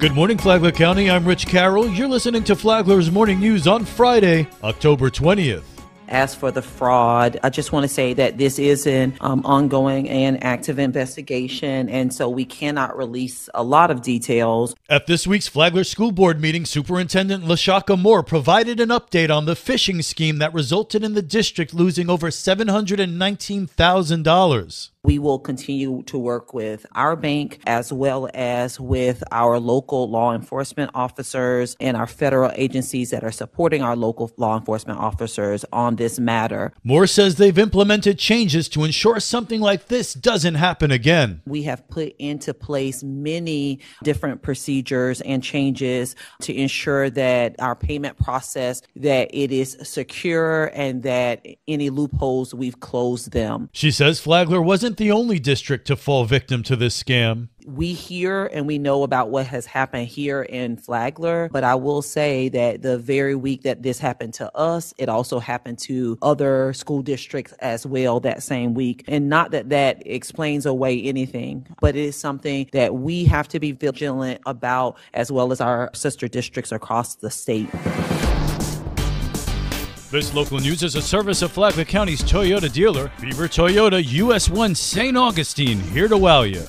Good morning, Flagler County. I'm Rich Carroll. You're listening to Flagler's Morning News on Friday, October 20th. As for the fraud, I just want to say that this is an ongoing and active investigation, and so we cannot release a lot of details. At this week's Flagler School Board meeting, Superintendent LaShaka Moore provided an update on the phishing scheme that resulted in the district losing over $719,000. We will continue to work with our bank as well as with our local law enforcement officers and our federal agencies that are supporting our local law enforcement officers on this matter. Moore says they've implemented changes to ensure something like this doesn't happen again. We have put into place many different procedures and changes to ensure that our payment process, that it is secure and that any loopholes, we've closed them. She says Flagler wasn't the only district to fall victim to this scam. We hear and we know about what has happened here in Flagler, but I will say that the very week that this happened to us, it also happened to other school districts as well that same week. And not that that explains away anything, but it is something that we have to be vigilant about, as well as our sister districts across the state. This local news is a service of Flagler County's Toyota dealer, Beaver Toyota, US 1 St. Augustine, here to wow you.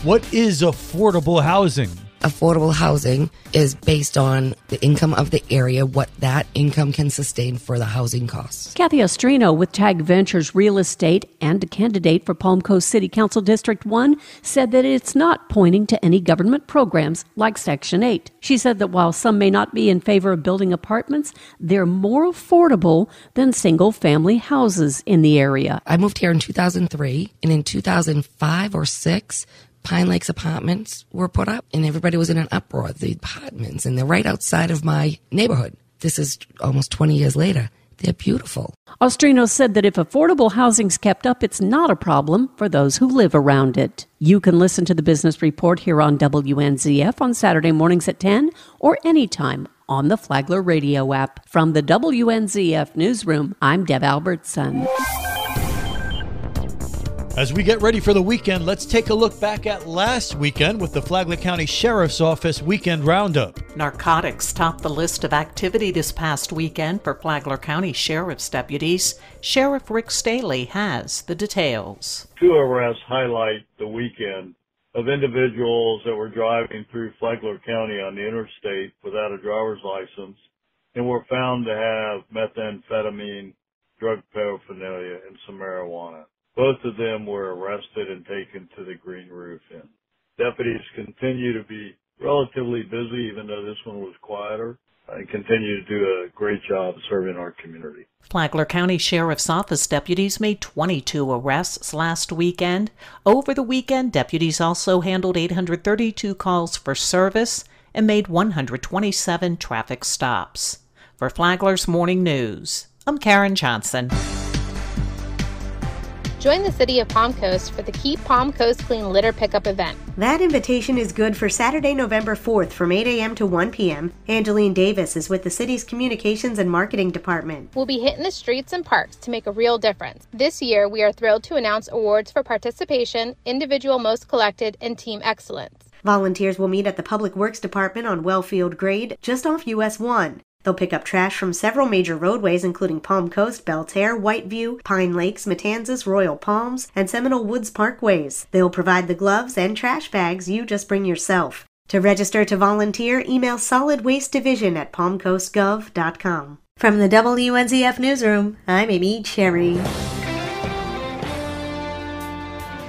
What is affordable housing? Affordable housing is based on the income of the area, what that income can sustain for the housing costs. Kathy Ostrino with Tag Ventures Real Estate and a candidate for Palm Coast City Council District 1 said that it's not pointing to any government programs like Section 8. She said that while some may not be in favor of building apartments, they're more affordable than single-family houses in the area. I moved here in 2003, and in 2005 or 6, Pine Lakes apartments were put up, and everybody was in an uproar. The apartments, and they're right outside of my neighborhood. This is almost 20 years later. They're beautiful. Ostrino said that if affordable housing's kept up, it's not a problem for those who live around it. You can listen to the Business Report here on WNZF on Saturday mornings at 10 or anytime on the Flagler radio app. From the WNZF newsroom, I'm Deb Albertson. As we get ready for the weekend, let's take a look back at last weekend with the Flagler County Sheriff's Office Weekend Roundup. Narcotics topped the list of activity this past weekend for Flagler County Sheriff's deputies. Sheriff Rick Staley has the details. 2 arrests highlight the weekend of individuals that were driving through Flagler County on the interstate without a driver's license and were found to have methamphetamine, drug paraphernalia, and some marijuana. Both of them were arrested and taken to the Green Roof Inn. Deputies continue to be relatively busy, even though this one was quieter, and continue to do a great job serving our community. Flagler County Sheriff's Office deputies made 22 arrests last weekend. Over the weekend, deputies also handled 832 calls for service and made 127 traffic stops. For Flagler's Morning News, I'm Karen Johnson. Join the City of Palm Coast for the Keep Palm Coast Clean Litter Pickup event. That invitation is good for Saturday, November 4th from 8 a.m. to 1 p.m. Angeline Davis is with the city's Communications and Marketing Department. We'll be hitting the streets and parks to make a real difference. This year, we are thrilled to announce awards for participation, individual most collected, and team excellence. Volunteers will meet at the Public Works Department on Wellfield Grade, just off US 1. They'll pick up trash from several major roadways, including Palm Coast, Belterre, Whiteview, Pine Lakes, Matanzas, Royal Palms, and Seminole Woods Parkways. They'll provide the gloves and trash bags. You just bring yourself. To register to volunteer, email Solid Waste Division at palmcoastgov.com. From the WNZF Newsroom, I'm Amy Cherry.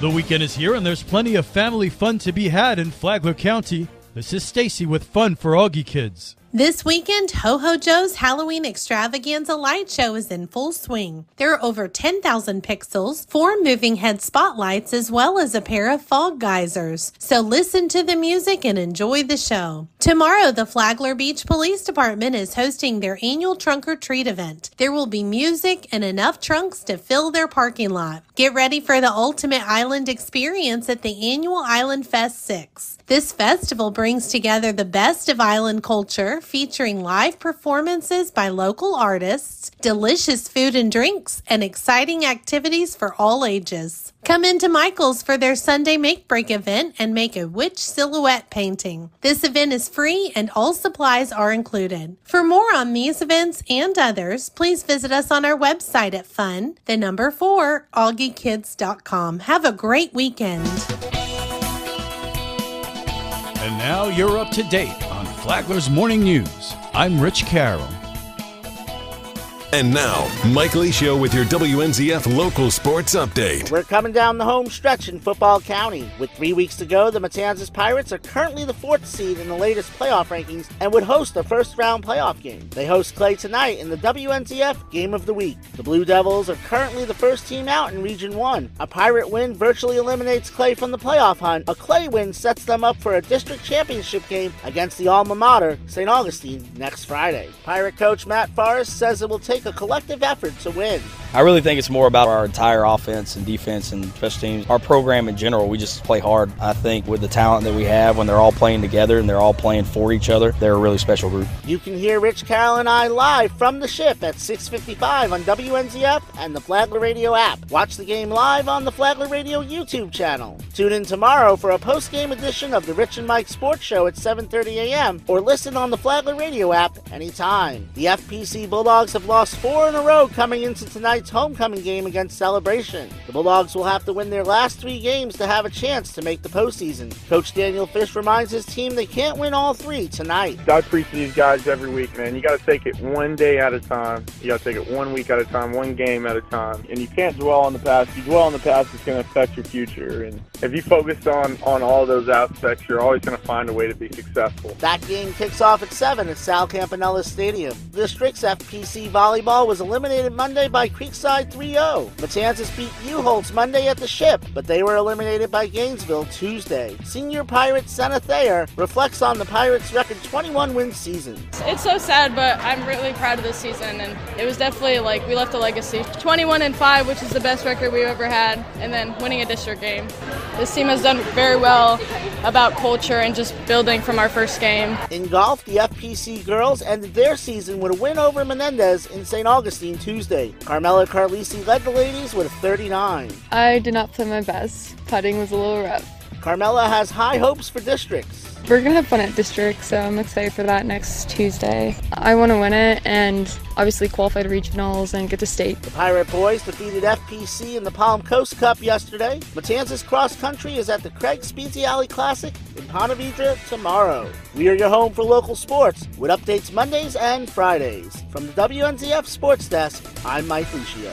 The weekend is here, and there's plenty of family fun to be had in Flagler County. This is Stacy with Fun for Augie Kids. This weekend, Ho-Ho Joe's Halloween Extravaganza Light Show is in full swing. There are over 10,000 pixels, 4 moving head spotlights, as well as a pair of fog geysers. So listen to the music and enjoy the show. Tomorrow, the Flagler Beach Police Department is hosting their annual Trunk or Treat event. There will be music and enough trunks to fill their parking lot. Get ready for the ultimate island experience at the annual Island Fest 6. This festival brings together the best of island culture, Center featuring live performances by local artists, delicious food and drinks, and exciting activities for all ages. Come into Michael's for their Sunday Make-Break event and make a witch silhouette painting. This event is free and all supplies are included. For more on these events and others, please visit us on our website at fun4augiekids.com. Have a great weekend. And now you're up to date on Flagler's Morning News. I'm Rich Carroll. And now, Mike Lee Show with your WNZF local sports update. We're coming down the home stretch in Football County. With 3 weeks to go, the Matanzas Pirates are currently the 4th seed in the latest playoff rankings and would host a first-round playoff game. They host Clay tonight in the WNZF Game of the Week. The Blue Devils are currently the first team out in Region 1. A Pirate win virtually eliminates Clay from the playoff hunt. A Clay win sets them up for a district championship game against the alma mater, St. Augustine, next Friday. Pirate coach Matt Forrest says it will take a collective effort to win. I really think it's more about our entire offense and defense and special teams. Our program in general, we just play hard. I think with the talent that we have, when they're all playing together and they're all playing for each other, they're a really special group. You can hear Rich Carroll and I live from the ship at 6:55 on WNZF and the Flagler Radio app. Watch the game live on the Flagler Radio YouTube channel. Tune in tomorrow for a post-game edition of the Rich and Mike Sports Show at 7:30 a.m. or listen on the Flagler Radio app anytime. The FPC Bulldogs have lost 4 in a row coming into tonight's homecoming game against Celebration. The Bulldogs will have to win their last 3 games to have a chance to make the postseason. Coach Daniel Fish reminds his team they can't win all 3 tonight. I preach to these guys every week, man. You got to take it one day at a time. You got to take it 1 week at a time, 1 game at a time. And you can't dwell on the past. If you dwell on the past, it's going to affect your future. And if you focus on all those aspects, you're always going to find a way to be successful. That game kicks off at 7 at Sal Campanella Stadium. The District's FPC volleyball was eliminated Monday by Creekside 3-0. Matanzas beat U-Holtz Monday at the Ship, but they were eliminated by Gainesville Tuesday. Senior Pirate Senna Thayer reflects on the Pirates' record 21-win season. It's so sad, but I'm really proud of this season, and it was definitely like we left a legacy. 21-5, which is the best record we've ever had, and then winning a district game. This team has done very well about culture and just building from our first game. In golf, the FPC girls ended their season with a win over Menendez in St. Augustine Tuesday. Carmela Carlisi led the ladies with a 39. I did not play my best. Putting was a little rough. Carmela has high hopes for districts. We're going to have fun at district, so I'm excited for that next Tuesday. I want to win it and obviously qualify to regionals and get to state. The Pirate boys defeated FPC in the Palm Coast Cup yesterday. Matanzas Cross Country is at the Craig Speziale Classic in Ponte Vedra tomorrow. We are your home for local sports with updates Mondays and Fridays. From the WNZF Sports Desk, I'm Mike Lucio.